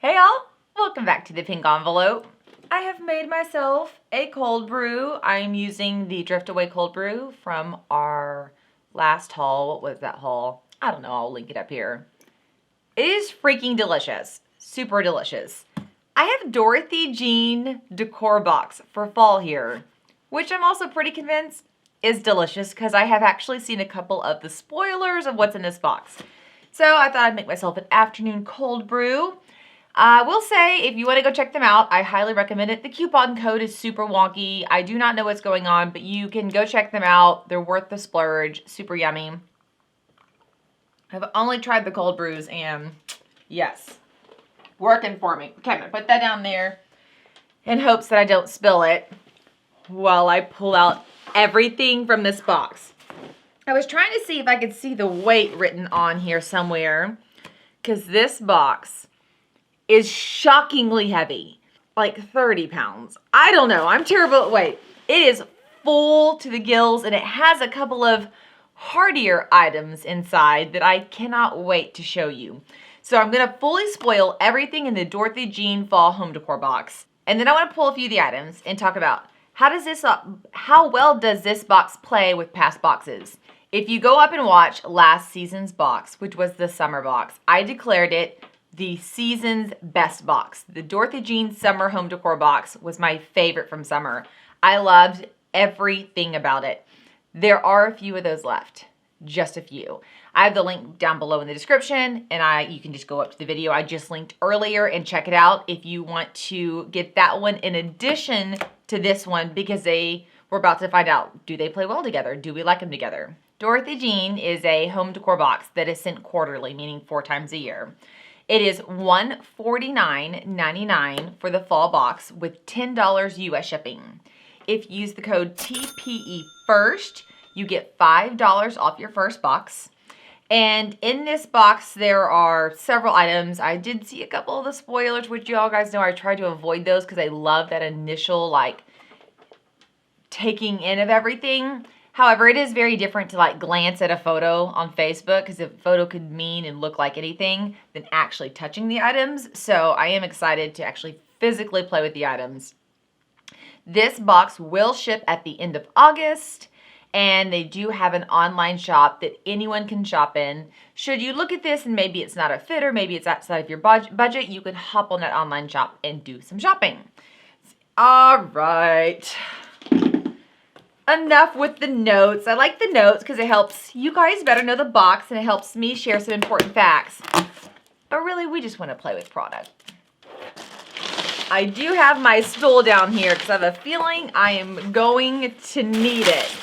Hey y'all, welcome back to the pink envelope. I have made myself a cold brew. I'm using the Drift Away cold brew from our last haul. What was that haul? I don't know, I'll link it up here. It is freaking delicious, super delicious. I have Dorothy Jean Decor Box for fall here, which I'm also pretty convinced is delicious because I have actually seen a couple of the spoilers of what's in this box. So I thought I'd make myself an afternoon cold brew. I will say, if you want to go check them out, I highly recommend it. The coupon code is super wonky. I do not know what's going on, but you can go check them out. They're worth the splurge. Super yummy. I've only tried the cold brews, and yes, working for me. Okay, I'm going to put that down there in hopes that I don't spill it while I pull out everything from this box. I was trying to see if I could see the weight written on here somewhere, because this box is shockingly heavy, like 30 pounds. I don't know, I'm terrible at weight. It is full to the gills, and it has a couple of hardier items inside that I cannot wait to show you. So I'm gonna fully spoil everything in the Dorothy Jean Fall Home Decor box. And then I wanna pull a few of the items and talk about how well does this box play with past boxes? If you go up and watch last season's box, which was the summer box, I declared it the season's best box. The Dorothy Jean Summer Home Decor box was my favorite from summer. I loved everything about it. There are a few of those left, just a few. I have the link down below in the description, and you can just go up to the video I just linked earlier and check it out if you want to get that one in addition to this one, because we're about to find out, do they play well together? Do we like them together? Dorothy Jean is a home decor box that is sent quarterly, meaning 4 times a year. It is $149.99 for the fall box with $10 US shipping. If you use the code TPE first, you get $5 off your first box. And in this box, there are several items. I did see a couple of the spoilers, which you all guys know I tried to avoid those because I love that initial taking in of everything. However, it is very different to glance at a photo on Facebook, because a photo could mean and look like anything than actually touching the items. So I am excited to actually physically play with the items. This box will ship at the end of August, and they do have an online shop that anyone can shop in. Should you look at this and maybe it's not a fit, or maybe it's outside of your budget, you can hop on that online shop and do some shopping. All right. Enough with the notes. I like the notes because it helps you guys better know the box, and it helps me share some important facts. But really, we just want to play with product. I do have my stool down here because I have a feeling I am going to need it.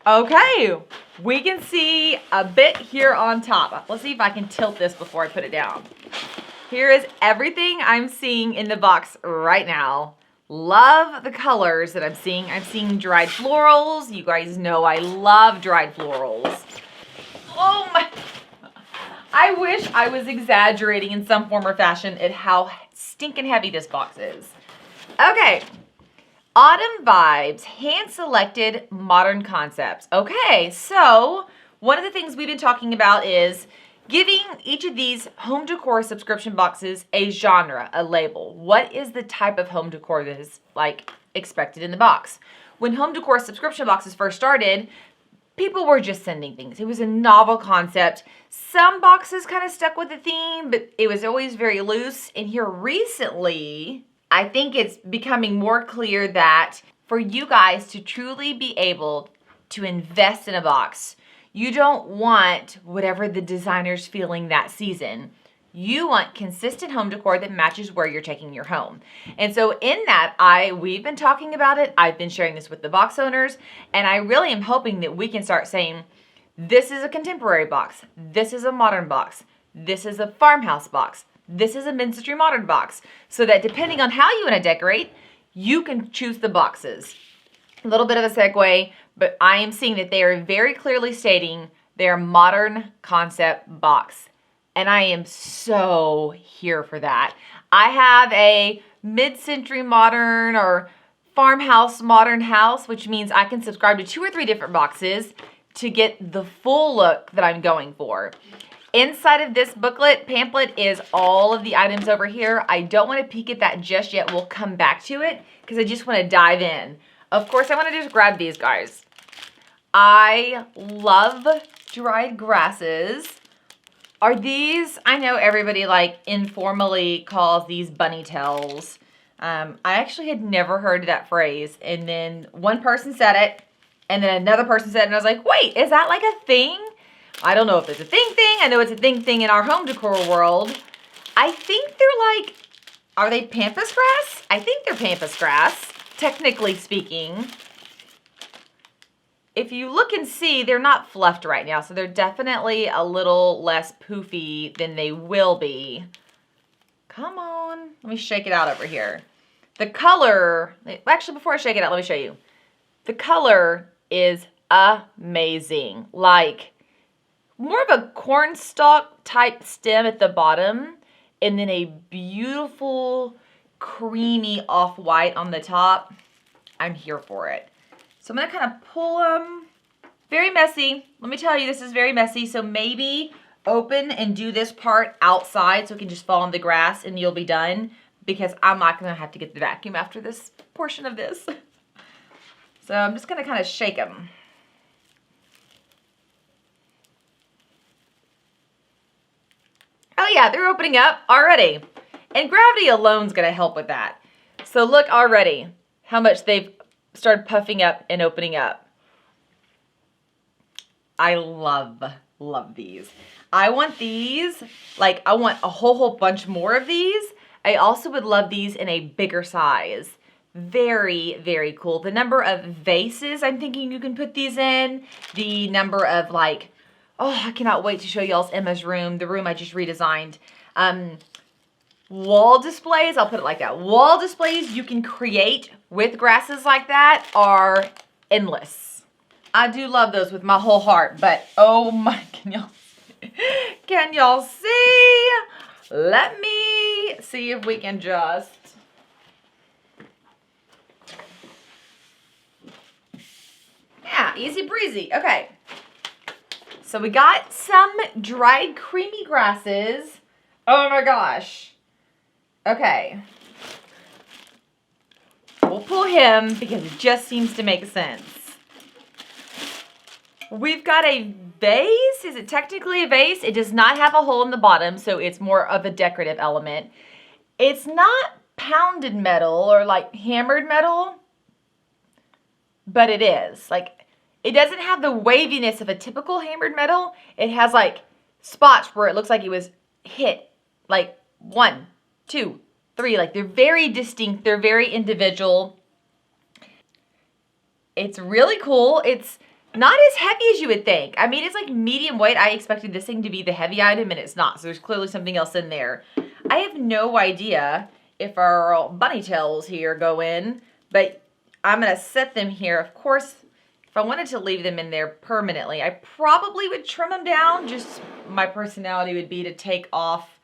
Okay, we can see a bit here on top. Let's see if I can tilt this before I put it down. Here is everything I'm seeing in the box right now. Love the colors that I'm seeing. I'm seeing dried florals. You guys know I love dried florals. Oh my. I wish I was exaggerating in some form or fashion at how stinking heavy this box is. Okay. Autumn vibes, hand-selected modern concepts. Okay, so one of the things we've been talking about is giving each of these home decor subscription boxes a genre, a label. What is the type of home decor that is expected in the box? When home decor subscription boxes first started, people were just sending things. It was a novel concept. Some boxes kind of stuck with the theme, but it was always very loose. And here recently, I think it's becoming more clear that for you guys to truly be able to invest in a box, you don't want whatever the designer's feeling that season. You want consistent home decor that matches where you're taking your home. And so in that, we've been talking about it. I've been sharing this with the box owners, and I really am hoping that we can start saying, this is a contemporary box. This is a modern box. This is a farmhouse box. This is a mid-century modern box. So that depending on how you want to decorate, you can choose the boxes. A little bit of a segue, but I am seeing that they are very clearly stating their modern concept box. And I am so here for that. I have a mid-century modern or farmhouse modern house, which means I can subscribe to 2 or 3 different boxes to get the full look that I'm going for. Inside of this pamphlet is all of the items over here. I don't want to peek at that just yet. We'll come back to it because I just want to dive in. Of course, I want to just grab these guys. I love dried grasses. Are these, I know everybody like informally calls these bunny tails. I actually had never heard that phrase. And then one person said it and then another person said it and I was like, wait, is that like a thing? I don't know if it's a thing. I know it's a thing in our home decor world. I think they're like, are they pampas grass? I think they're pampas grass, technically speaking. If you look and see, they're not fluffed right now, so they're definitely a little less poofy than they will be. Come on, let me shake it out over here. The color, actually before I shake it out, let me show you. The color is amazing. Like, more of a cornstalk type stem at the bottom and then a beautiful creamy off-white on the top. I'm here for it. So I'm gonna kind of pull them. Very messy. Let me tell you, this is very messy. So maybe open and do this part outside so it can just fall on the grass and you'll be done because I'm not gonna have to get the vacuum after this portion of this. So I'm just gonna kind of shake them. Oh yeah, they're opening up already. And gravity alone's gonna help with that. So look already how much they've started puffing up and opening up. I love these. I want these, like I want a whole bunch more of these. I also would love these in a bigger size. Very, very cool. The number of vases I'm thinking you can put these in. The number of like, oh, I cannot wait to show y'all's Emma's room, the room I just redesigned. Wall displays, I'll put it like that. Wall displays you can create with grasses like that are endless. I do love those with my whole heart, but oh my, can y'all see? Let me see if we can just. Yeah, easy breezy. Okay. So we got some dried creamy grasses. Oh my gosh. Okay. We'll pull him because it just seems to make sense. We've got a vase. Is it technically a vase? It does not have a hole in the bottom, so it's more of a decorative element. It's not pounded metal or like hammered metal, but it is. Like, it doesn't have the waviness of a typical hammered metal. It has like spots where it looks like it was hit. Like 1, 2, 3. Like they're very distinct. They're very individual. It's really cool. It's not as heavy as you would think. I mean, it's like medium weight. I expected this thing to be the heavy item and it's not. So there's clearly something else in there. I have no idea if our bunny tails here go in, but I'm going to set them here. Of course, if I wanted to leave them in there permanently, I probably would trim them down. Just my personality would be to take off,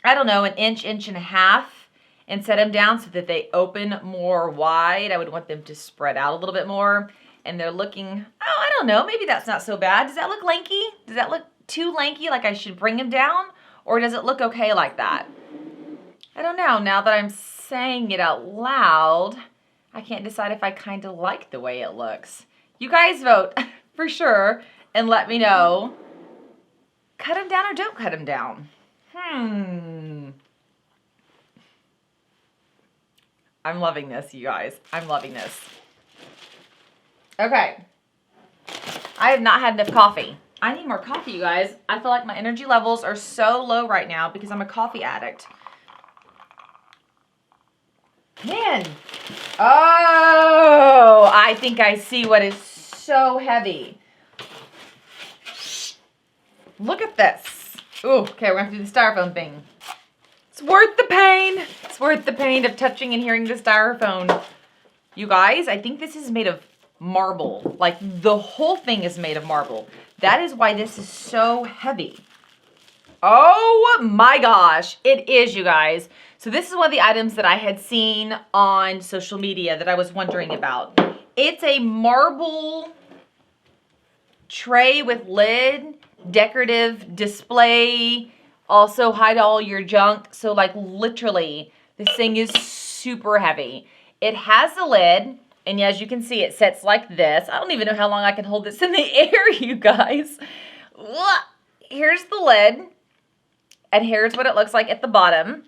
I don't know, an inch and a half and set them down so that they open more wide. I would want them to spread out a little bit more. And they're looking, oh, I don't know, maybe that's not so bad. Does that look lanky? Does that look too lanky, like I should bring them down? Or does it look okay like that? I don't know. Now that I'm saying it out loud, I can't decide if I kind of like the way it looks. You guys vote for sure and let me know. Cut them down or don't cut them down? I'm loving this, you guys. I'm loving this. Okay. I have not had enough coffee. I need more coffee, you guys. I feel like my energy levels are so low right now because I'm a coffee addict. Man. Oh, I think I see what is so heavy. Look at this. Ooh, okay, we're going to do the styrofoam thing. It's worth the pain. It's worth the pain of touching and hearing the styrofoam. You guys, I think this is made of marble. Like, the whole thing is made of marble. That is why this is so heavy. Oh my gosh, it is, you guys. So this is one of the items that I had seen on social media that I was wondering about. It's a marble tray with lid decorative display, also hide all your junk. So like literally, this thing is super heavy. It has a lid, and as you can see, it sits like this. I don't even know how long I can hold this in the air, you guys. Here's the lid, and here's what it looks like at the bottom.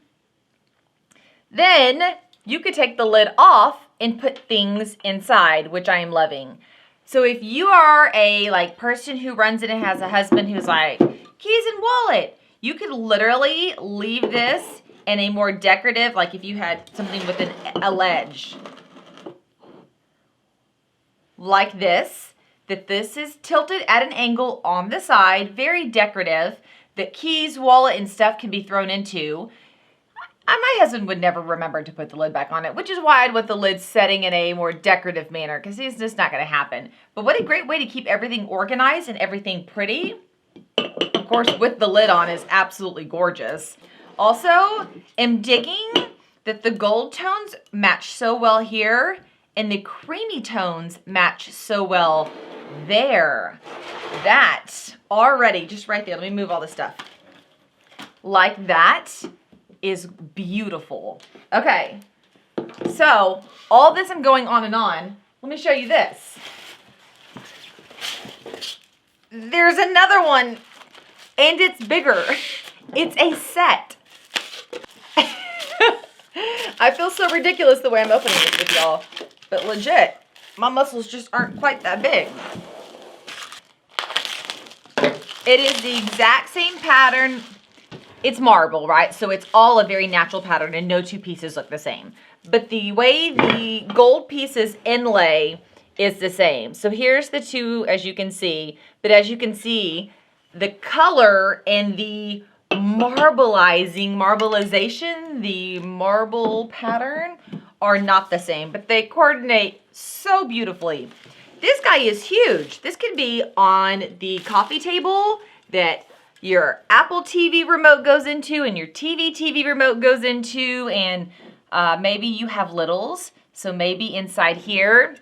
Then you could take the lid off and put things inside, which I am loving. So if you are a like person who runs it and has a husband who's like, keys and wallet, you could literally leave this in a more decorative, like if you had something with a ledge like this, that this is tilted at an angle on the side, very decorative, that keys, wallet, and stuff can be thrown into. My husband would never remember to put the lid back on it, which is why I'd want the lid setting in a more decorative manner, because it's just not going to happen. But what a great way to keep everything organized and everything pretty. Of course, with the lid on is absolutely gorgeous. Also, am digging that the gold tones match so well here, and the creamy tones match so well there. That already, just right there, let me move all this stuff. Like that is beautiful. Okay, so all this I'm going on and on. Let me show you this. There's another one, and it's bigger. It's a set. I feel so ridiculous the way I'm opening this with y'all, but legit, my muscles just aren't quite that big. It is the exact same pattern. It's marble, right? So it's all a very natural pattern, and no two pieces look the same. But the way the gold pieces inlay is the same. So here's the two, as you can see. But as you can see, the color and the marbleization, the marble pattern are not the same, but they coordinate so beautifully. This guy is huge. This could be on the coffee table that your Apple TV remote goes into, and your TV remote goes into, and maybe you have littles, so maybe inside here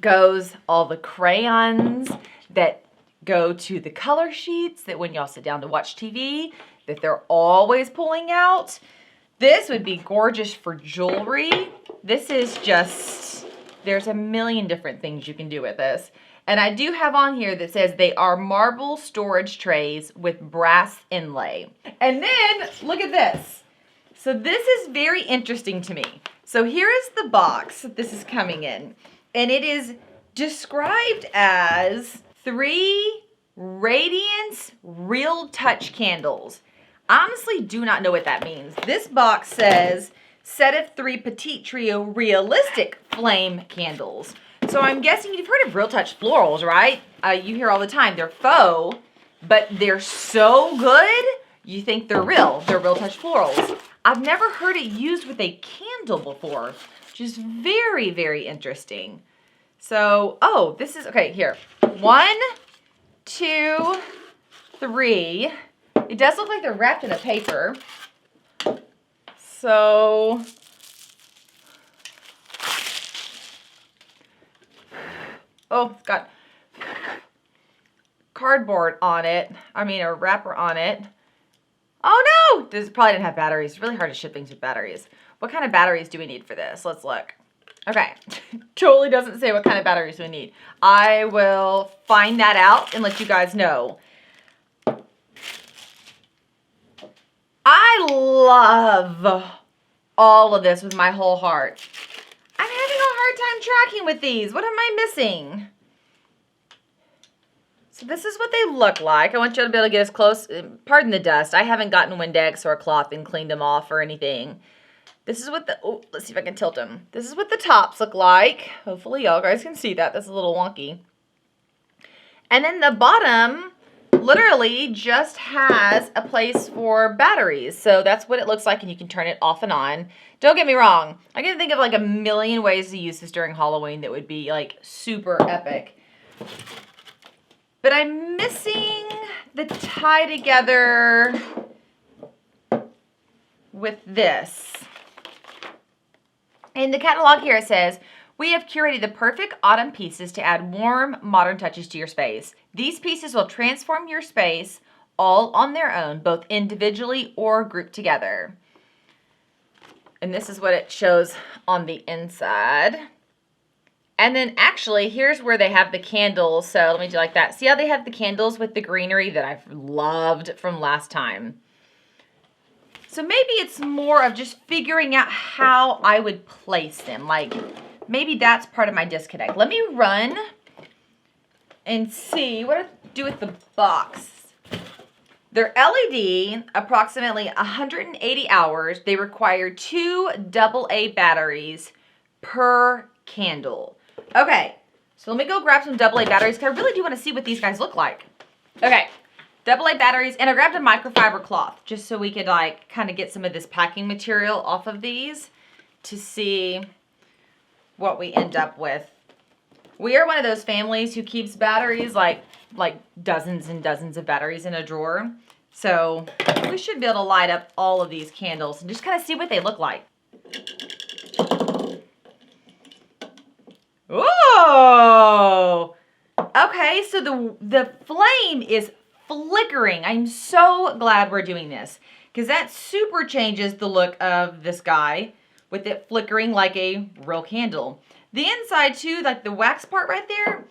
goes all the crayons that go to the color sheets, that when y'all sit down to watch TV, that they're always pulling out. This would be gorgeous for jewelry. This is just, there's a million different things you can do with this. And I do have on here that says they are marble storage trays with brass inlay. And then look at this. So this is very interesting to me. So here is the box that this is coming in. And it is described as 3 radiance real touch candles. Honestly, do not know what that means. This box says set of 3 petite trio realistic flame candles. So I'm guessing you've heard of real touch florals, right? You hear all the time. They're faux, but they're so good, you think they're real. They're real touch florals. I've never heard it used with a candle before, which is very, very interesting. So, oh, this is, okay, here. 1, 2, 3. It does look like they're wrapped in a paper. So, oh, it's got cardboard on it. I mean, a wrapper on it. Oh no! This probably didn't have batteries. It's really hard to ship things with batteries. What kind of batteries do we need for this? Let's look. Okay. Totally doesn't say what kind of batteries we need. I will find that out and let you guys know. I love all of this with my whole heart. I'm having a hard time tracking with these. What am I missing? So this is what they look like. I want you to be able to get as close. Pardon the dust. I haven't gotten Windex or a cloth and cleaned them off or anything. This is what the, oh, let's see if I can tilt them. This is what the tops look like. Hopefully y'all guys can see that. That's a little wonky. And then the bottom literally just has a place for batteries. So that's what it looks like, and you can turn it off and on. Don't get me wrong. I can think of like a million ways to use this during Halloween that would be like super epic. But I'm missing the tie together with this. In the catalog here it says, We have curated the perfect autumn pieces to add warm, modern touches to your space. These pieces will transform your space all on their own, both individually or grouped together. And this is what it shows on the inside. And then actually, here's where they have the candles. So let me do like that. See how they have the candles with the greenery that I've loved from last time? So maybe it's more of just figuring out how I would place them. Like, maybe that's part of my disconnect. Let me run and see what I do with the box. They're LED, approximately 180 hours. They require 2 AA batteries per candle. Okay, so let me go grab some AA batteries because I really do want to see what these guys look like. Okay. AA batteries, and I grabbed a microfiber cloth just so we could like kind of get some of this packing material off of these to see what we end up with. We are one of those families who keeps batteries like dozens and dozens of batteries in a drawer. So we should be able to light up all of these candles and just kind of see what they look like. Whoa! Okay, so the flame is flickering. I'm so glad we're doing this because that super changes the look of this guy with it flickering like a real candle. The inside too, like the wax part right there,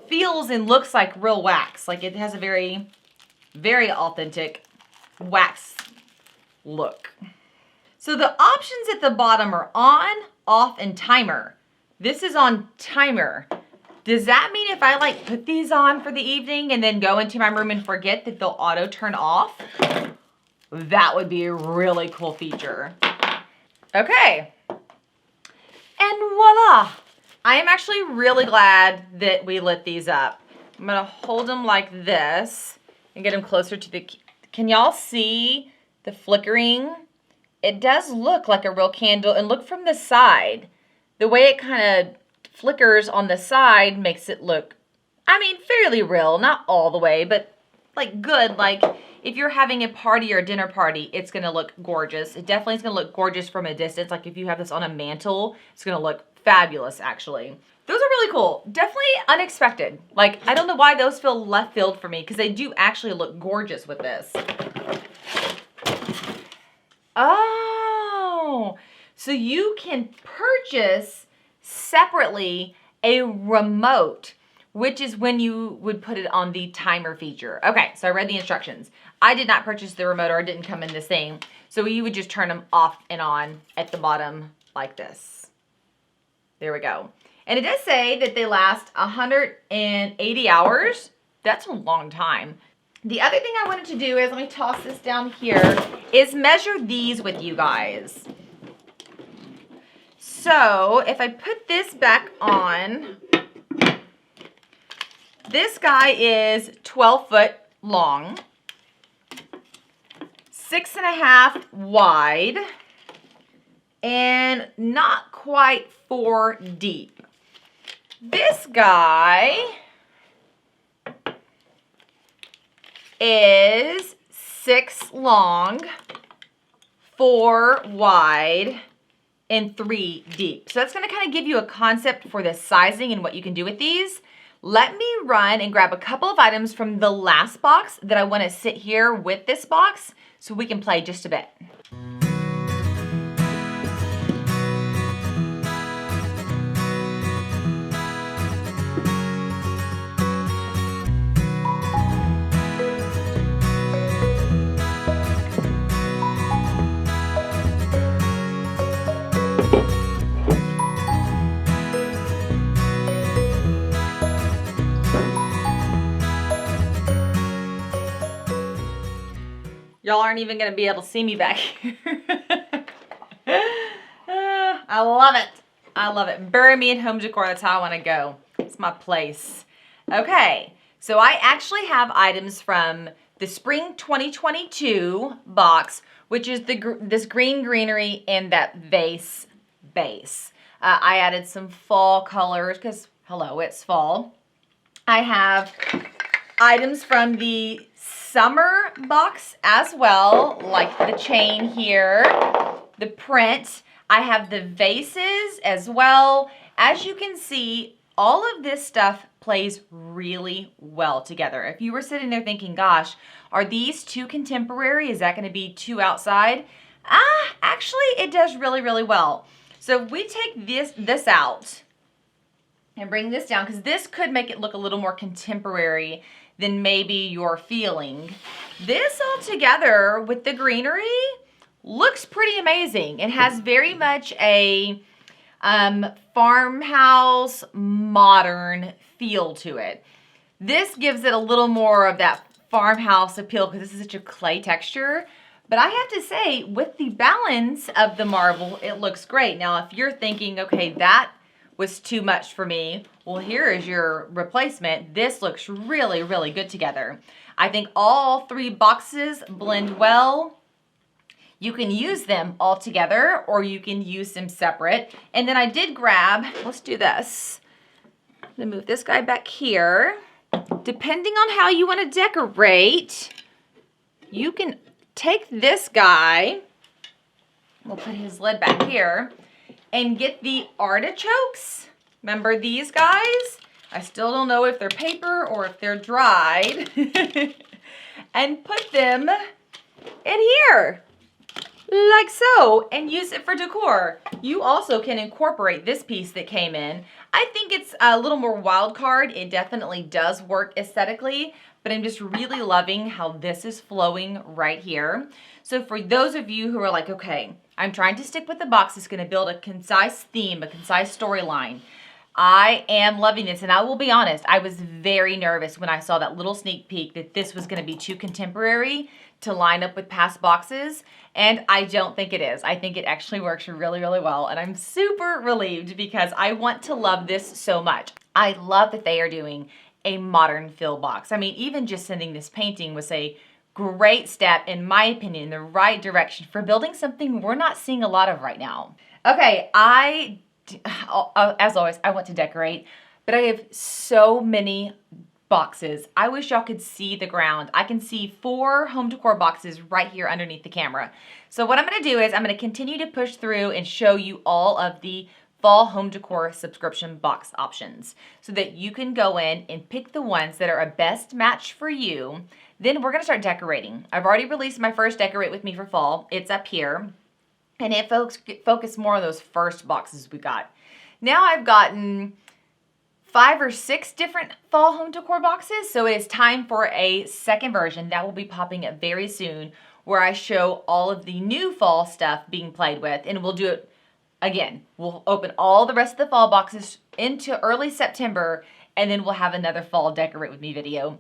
feels and looks like real wax. Like it has a very, very authentic wax look. So the options at the bottom are on, off, and timer. This is on timer. Does that mean if I like put these on for the evening and then go into my room and forget that they'll auto turn off? That would be a really cool feature. Okay. And voila. I am actually really glad that we lit these up. I'm going to hold them like this and get them closer to the... Can y'all see the flickering? It does look like a real candle. And look from the side. The way it kind of flickers on the side makes it look, I mean, fairly real. Not all the way, but like good. Like if you're having a party or a dinner party, it's going to look gorgeous. It definitely is going to look gorgeous from a distance. Like if you have this on a mantle, it's going to look fabulous, actually. Those are really cool. Definitely unexpected. Like, I don't know why those feel left field for me because they do actually look gorgeous with this. Oh, so you can purchase separately a remote, which is when you would put it on the timer feature. Okay, so I read the instructions. I did not purchase the remote, or it didn't come in this thing. So you would just turn them off and on at the bottom like this. There we go. And it does say that they last 180 hours. That's a long time. The other thing I wanted to do is, let me toss this down here, is measure these with you guys. So if I put this back on, this guy is 12 foot long, 6.5 wide, and not quite 4 deep. This guy is 6 long, 4 wide, and 3 deep. So that's going to kind of give you a concept for the sizing and what you can do with these. Let me run and grab a couple of items from the last box that I want to sit here with this box so we can play just a bit. Y'all aren't even going to be able to see me back here. I love it. I love it. Bury me in home decor. That's how I want to go. It's my place. Okay. So I actually have items from the Spring 2022 box, which is this green greenery and that vase base. I added some fall colors because, hello, it's fall. I have items from the summer box as well, like the chain here, the print. I have the vases as well, as you can see, all of this stuff plays really well together. If you were sitting there thinking, gosh, are these too contemporary? Is that going to be too outside? Actually, it does really, really well. So if we take this out and bring this down, because this could make it look a little more contemporary than maybe you're feeling. This all together with the greenery looks pretty amazing. It has very much a farmhouse modern feel to it. This gives it a little more of that farmhouse appeal because this is such a clay texture. But I have to say, with the balance of the marble, it looks great. Now, if you're thinking, okay, that was too much for me, well, here is your replacement. This looks really, really good together. I think all three boxes blend well. You can use them all together or you can use them separate. And then I did grab, let's do this. I'm gonna move this guy back here. Depending on how you want to decorate, you can take this guy, we'll put his lid back here, and get the artichokes. Remember these guys? I still don't know if they're paper or if they're dried. And put them in here, like so, and use it for decor. You also can incorporate this piece that came in. I think it's a little more wild card. It definitely does work aesthetically, but I'm just really loving how this is flowing right here. So for those of you who are like, okay, I'm trying to stick with the box that's going to build a concise theme, a concise storyline. I am loving this, and I will be honest, I was very nervous when I saw that little sneak peek that this was going to be too contemporary to line up with past boxes, and I don't think it is. I think it actually works really, really well, and I'm super relieved because I want to love this so much. I love that they are doing a modern fill box. I mean, even just sending this painting was a great step, in my opinion, in the right direction for building something we're not seeing a lot of right now. Okay, as always, I want to decorate, but I have so many boxes. I wish y'all could see the ground. I can see 4 home decor boxes right here underneath the camera. So what I'm going to do is I'm going to continue to push through and show you all of the fall home decor subscription box options so that you can go in and pick the ones that are a best match for you. Then we're going to start decorating. I've already released my first Decorate With Me for Fall. It's up here. And it focused more on those first boxes we got. Now I've gotten 5 or 6 different fall home decor boxes. So it is time for a second version that will be popping up very soon where I show all of the new fall stuff being played with. And we'll do it again. We'll open all the rest of the fall boxes into early September, and then we'll have another fall Decorate With Me video.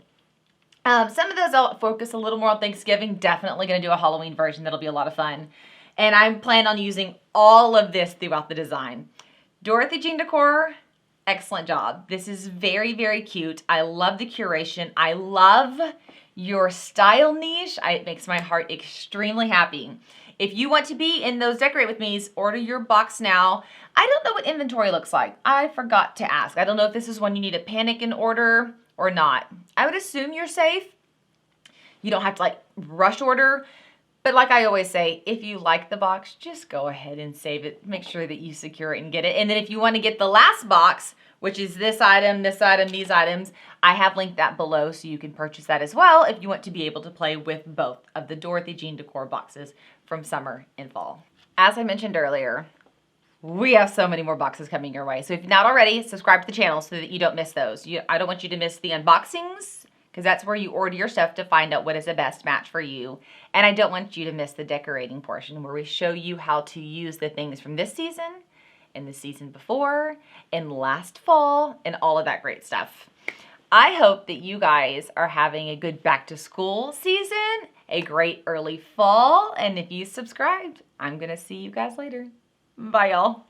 Some of those I'll focus a little more on Thanksgiving. Definitely going to do a Halloween version. That'll be a lot of fun. And I'm planning on using all of this throughout the design. Dorothy Jean Decor, excellent job. This is very, very cute. I love the curation. I love your style niche. It makes my heart extremely happy. If you want to be in those Decorate With Me's, order your box now. I don't know what inventory looks like. I forgot to ask. I don't know if this is one you need to panic and order or not. I would assume you're safe. You don't have to rush order. But like I always say, if you like the box, just go ahead and save it. Make sure that you secure it and get it. And then if you want to get the last box, which is this item, these items, I have linked that below so you can purchase that as well if you want to be able to play with both of the Dorothy Jean Decor boxes from summer and fall. As I mentioned earlier, we have so many more boxes coming your way. So if you're not already, subscribe to the channel so that you don't miss those. I don't want you to miss the unboxings, because that's where you order your stuff to find out what is the best match for you. And I don't want you to miss the decorating portion where we show you how to use the things from this season and the season before and last fall and all of that great stuff. I hope that you guys are having a good back to school season, a great early fall, and if you subscribed, I'm going to see you guys later. Bye, y'all.